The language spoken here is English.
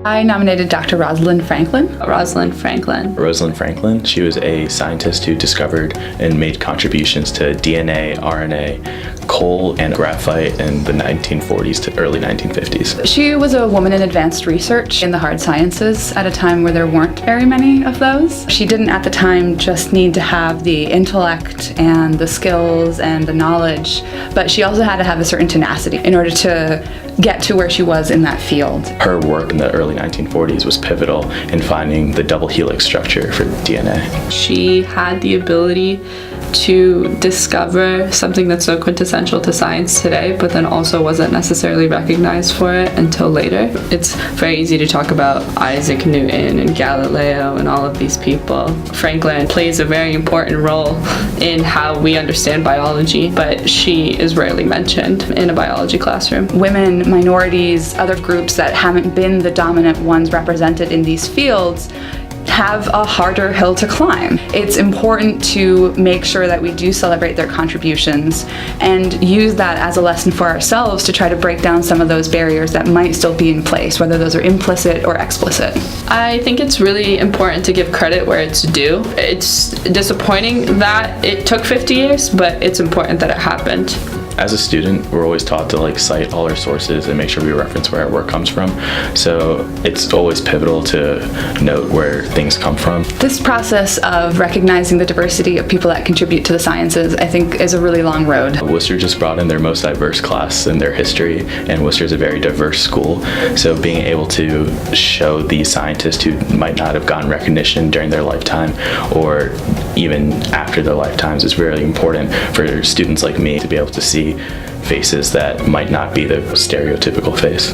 I nominated Dr. Rosalind Franklin. Rosalind Franklin. Rosalind Franklin, she was a scientist who discovered and made contributions to DNA, RNA, coal, and graphite in the 1940s to early 1950s. She was a woman in advanced research in the hard sciences at a time where there weren't very many of those. She didn't at the time just need to have the intellect and the skills and the knowledge, but she also had to have a certain tenacity in order to get to where she was in that field. Her work in the early 1940s was pivotal in finding the double helix structure for DNA. She had the ability to discover something that's so quintessential to science today, but then also wasn't necessarily recognized for it until later. It's very easy to talk about Isaac Newton and Galileo and all of these people. Franklin plays a very important role in how we understand biology, but she is rarely mentioned in a biology classroom. Women, minorities, other groups that haven't been the dominant ones represented in these fields have a harder hill to climb. It's important to make sure that we do celebrate their contributions and use that as a lesson for ourselves to try to break down some of those barriers that might still be in place, whether those are implicit or explicit. I think it's really important to give credit where it's due. It's disappointing that it took 50 years, but it's important that it happened. As a student, we're always taught to cite all our sources and make sure we reference where our work comes from. So it's always pivotal to note where things come from. This process of recognizing the diversity of people that contribute to the sciences, I think, is a really long road. Worcester just brought in their most diverse class in their history, and Worcester is a very diverse school. So being able to show these scientists who might not have gotten recognition during their lifetime or even after their lifetimes is really important for students like me to be able to see faces that might not be the stereotypical face.